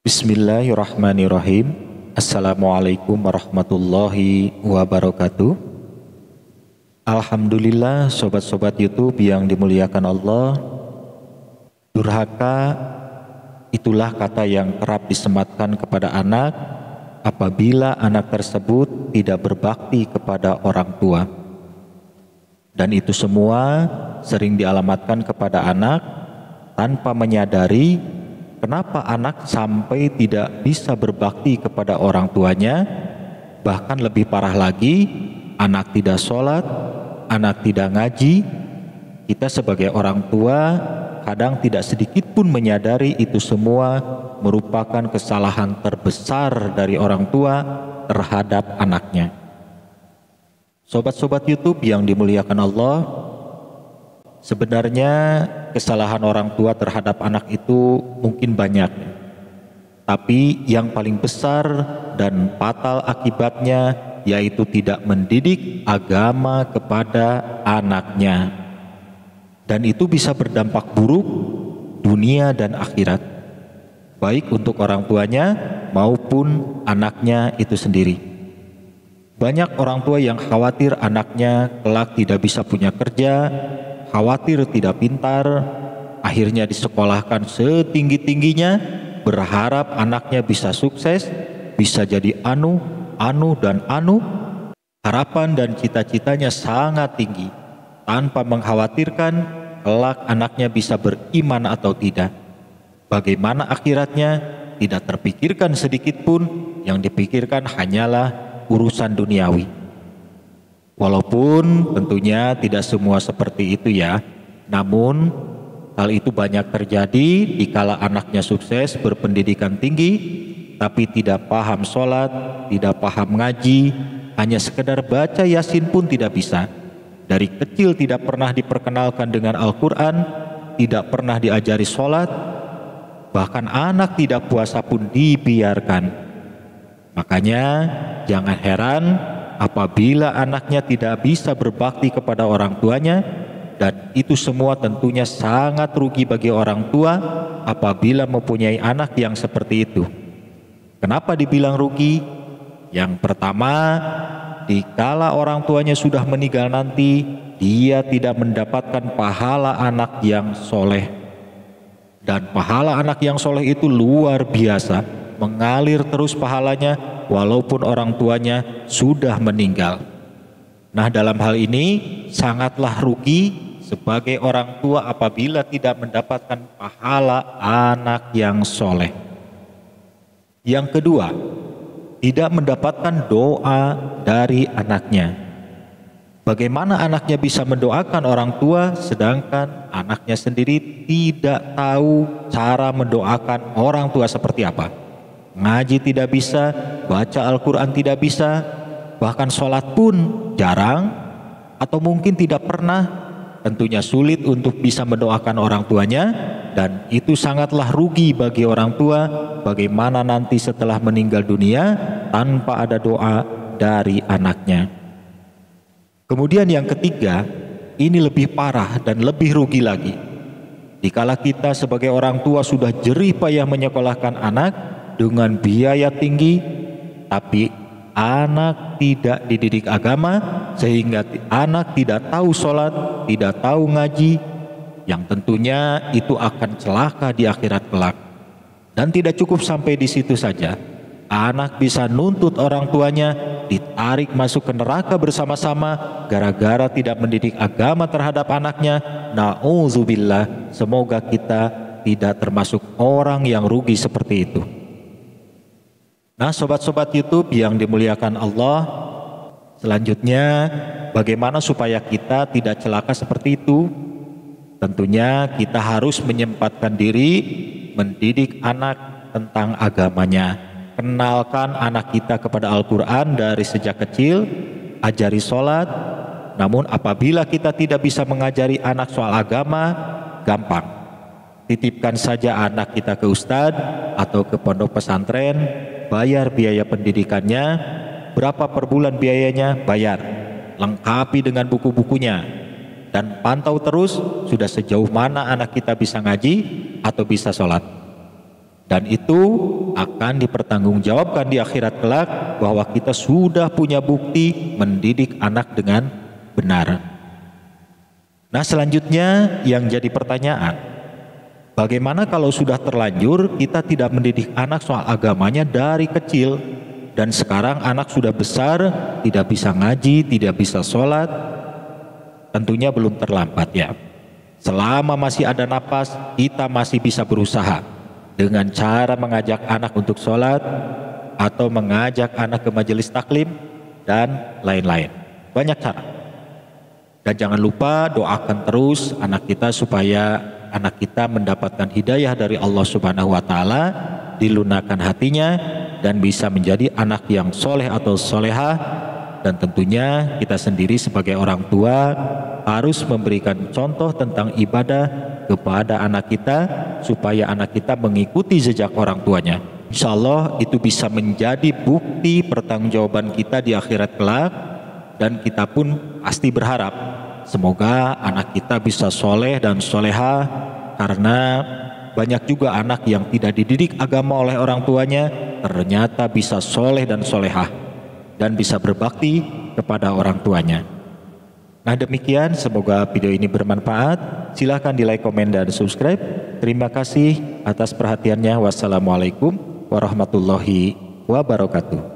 Bismillahirrahmanirrahim. Assalamualaikum warahmatullahi wabarakatuh. Alhamdulillah, sobat-sobat YouTube yang dimuliakan Allah. Durhaka itulah kata yang kerap disematkan kepada anak apabila anak tersebut tidak berbakti kepada orang tua. Dan itu semua sering dialamatkan kepada anak tanpa menyadari kenapa anak sampai tidak bisa berbakti kepada orang tuanya. Bahkan lebih parah lagi, anak tidak sholat, anak tidak ngaji. Kita sebagai orang tua kadang tidak sedikit pun menyadari itu semua merupakan kesalahan terbesar dari orang tua terhadap anaknya. Sobat-sobat YouTube yang dimuliakan Allah, sebenarnya kesalahan orang tua terhadap anak itu mungkin banyak, tapi yang paling besar dan fatal akibatnya yaitu tidak mendidik agama kepada anaknya, dan itu bisa berdampak buruk dunia dan akhirat, baik untuk orang tuanya maupun anaknya itu sendiri. Banyak orang tua yang khawatir anaknya kelak tidak bisa punya kerja, khawatir tidak pintar, akhirnya disekolahkan setinggi-tingginya, berharap anaknya bisa sukses, bisa jadi anu, dan anu. Harapan dan cita-citanya sangat tinggi, tanpa mengkhawatirkan kelak anaknya bisa beriman atau tidak. Bagaimana akhiratnya tidak terpikirkan sedikit pun, yang dipikirkan hanyalah urusan duniawi. Walaupun tentunya tidak semua seperti itu ya, namun hal itu banyak terjadi dikala anaknya sukses berpendidikan tinggi, tapi tidak paham sholat, tidak paham ngaji, hanya sekedar baca Yasin pun tidak bisa. Dari kecil tidak pernah diperkenalkan dengan Al-Quran, tidak pernah diajari sholat, bahkan anak tidak puasa pun dibiarkan. Makanya jangan heran apabila anaknya tidak bisa berbakti kepada orang tuanya, dan itu semua tentunya sangat rugi bagi orang tua apabila mempunyai anak yang seperti itu. Kenapa dibilang rugi? Yang pertama, dikala orang tuanya sudah meninggal nanti, dia tidak mendapatkan pahala anak yang soleh. Dan pahala anak yang soleh itu luar biasa, mengalir terus pahalanya walaupun orang tuanya sudah meninggal. Nah, dalam hal ini sangatlah rugi sebagai orang tua apabila tidak mendapatkan pahala anak yang soleh. Yang kedua, tidak mendapatkan doa dari anaknya. Bagaimana anaknya bisa mendoakan orang tua sedangkan anaknya sendiri tidak tahu cara mendoakan orang tua seperti apa? Ngaji tidak bisa, baca Al-Quran tidak bisa, bahkan sholat pun jarang atau mungkin tidak pernah. Tentunya sulit untuk bisa mendoakan orang tuanya, dan itu sangatlah rugi bagi orang tua. Bagaimana nanti setelah meninggal dunia tanpa ada doa dari anaknya. Kemudian yang ketiga, ini lebih parah dan lebih rugi lagi. Dikala kita sebagai orang tua sudah jerih payah menyekolahkan anak dengan biaya tinggi, tapi anak tidak dididik agama, sehingga anak tidak tahu sholat, tidak tahu ngaji, yang tentunya itu akan celaka di akhirat kelak. Dan tidak cukup sampai di situ saja, anak bisa nuntut orang tuanya ditarik masuk ke neraka bersama-sama gara-gara tidak mendidik agama terhadap anaknya. Na'udzubillah, semoga kita tidak termasuk orang yang rugi seperti itu. Nah, sobat-sobat YouTube yang dimuliakan Allah, selanjutnya bagaimana supaya kita tidak celaka seperti itu? Tentunya kita harus menyempatkan diri mendidik anak tentang agamanya. Kenalkan anak kita kepada Al-Quran dari sejak kecil, ajari sholat. Namun apabila kita tidak bisa mengajari anak soal agama, gampang. Titipkan saja anak kita ke ustadz atau ke pondok pesantren, bayar biaya pendidikannya, berapa per bulan biayanya, bayar. Lengkapi dengan buku-bukunya, dan pantau terus sudah sejauh mana anak kita bisa ngaji atau bisa sholat. Dan itu akan dipertanggungjawabkan di akhirat kelak bahwa kita sudah punya bukti mendidik anak dengan benar. Nah, selanjutnya yang jadi pertanyaan, bagaimana kalau sudah terlanjur kita tidak mendidik anak soal agamanya dari kecil, dan sekarang anak sudah besar, tidak bisa ngaji, tidak bisa sholat? Tentunya belum terlambat ya. Selama masih ada napas, kita masih bisa berusaha dengan cara mengajak anak untuk sholat, atau mengajak anak ke majelis taklim, dan lain-lain. Banyak cara. Dan jangan lupa doakan terus anak kita supaya anak kita mendapatkan hidayah dari Allah Subhanahu wa Ta'ala, dilunakkan hatinya, dan bisa menjadi anak yang soleh atau solehah. Dan tentunya kita sendiri sebagai orang tua harus memberikan contoh tentang ibadah kepada anak kita, supaya anak kita mengikuti jejak orang tuanya. Insya Allah itu bisa menjadi bukti pertanggungjawaban kita di akhirat kelak. Dan kita pun pasti berharap semoga anak kita bisa soleh dan soleha, karena banyak juga anak yang tidak dididik agama oleh orang tuanya ternyata bisa soleh dan solehah dan bisa berbakti kepada orang tuanya. Nah, demikian, semoga video ini bermanfaat. Silahkan di like, komen, dan subscribe. Terima kasih atas perhatiannya. Wassalamualaikum warahmatullahi wabarakatuh.